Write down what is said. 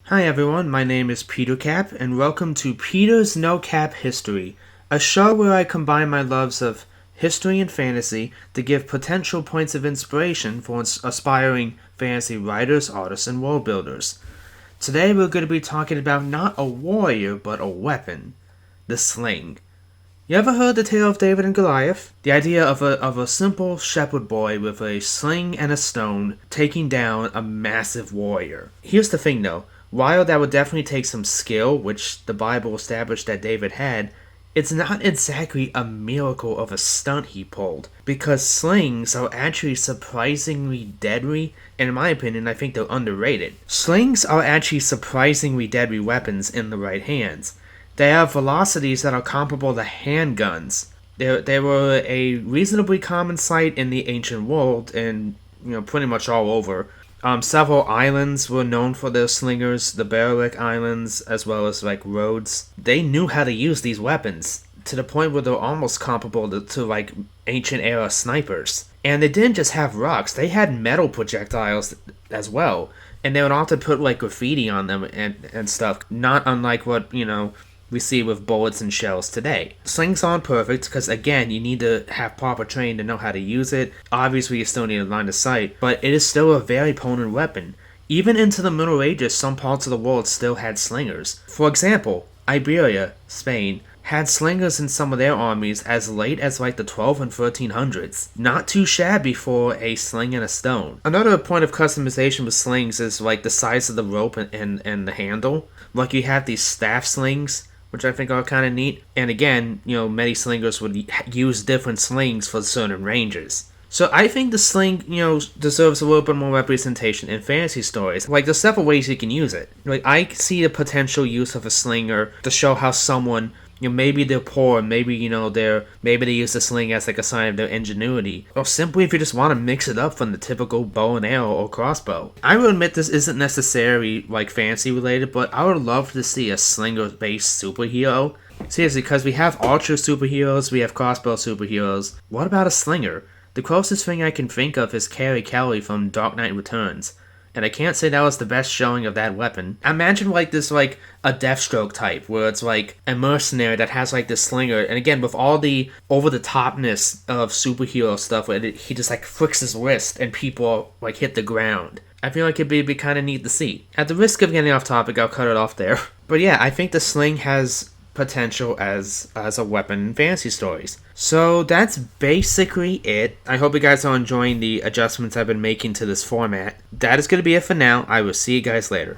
Hi everyone, my name is Peter Cap, and welcome to Peter's No Cap History, a show where I combine my loves of history and fantasy to give potential points of inspiration for aspiring fantasy writers, artists, and world builders. Today we're going to be talking about not a warrior, but a weapon, the sling. You ever heard the tale of David and Goliath? The idea of a simple shepherd boy with a sling and a stone taking down a massive warrior. Here's the thing though, while that would definitely take some skill, which the Bible established that David had, it's not exactly a miracle of a stunt he pulled, because slings are actually surprisingly deadly, and in my opinion, I think they're underrated. Slings are actually surprisingly deadly weapons in the right hands. They have velocities that are comparable to handguns. They were a reasonably common sight in the ancient world and, pretty much all over. Several islands were known for their slingers, the Balearic Islands, as well as like Rhodes. They knew how to use these weapons to the point where they're almost comparable to like ancient era snipers. And they didn't just have rocks, they had metal projectiles as well. And they would often put like graffiti on them and stuff, not unlike what, we see with bullets and shells today. Slings aren't perfect because, again, you need to have proper training to know how to use it. Obviously, you still need a line of sight, but it is still a very potent weapon. Even into the Middle Ages, some parts of the world still had slingers. For example, Iberia, Spain, had slingers in some of their armies as late as like the 12 and 1300s. Not too shabby for a sling and a stone. Another point of customization with slings is like the size of the rope and the handle. Like you have these staff slings, which I think are kind of neat. And again, many slingers would use different slings for certain ranges. So I think the sling, deserves a little bit more representation in fantasy stories. Like, there's several ways you can use it. Like, I see the potential use of a slinger to show how someone, maybe they're poor, maybe, maybe they use the sling as like a sign of their ingenuity. Or simply if you just want to mix it up from the typical bow and arrow or crossbow. I will admit this isn't necessarily like fantasy related, but I would love to see a slinger-based superhero. Seriously, because we have archer superheroes, we have crossbow superheroes. What about a slinger? The closest thing I can think of is Carrie Kelly from Dark Knight Returns. And I can't say that was the best showing of that weapon. Imagine like this like a Deathstroke type, where it's like a mercenary that has like this slinger, and again with all the over-the-topness of superhero stuff, where he just like flicks his wrist and people like hit the ground. I feel like it'd be kind of neat to see. At the risk of getting off topic, I'll cut it off there. But yeah, I think the sling has potential as a weapon in fantasy stories. So that's basically it. I hope you guys are enjoying the adjustments I've been making to this format. That is going to be it for now. I will see you guys later.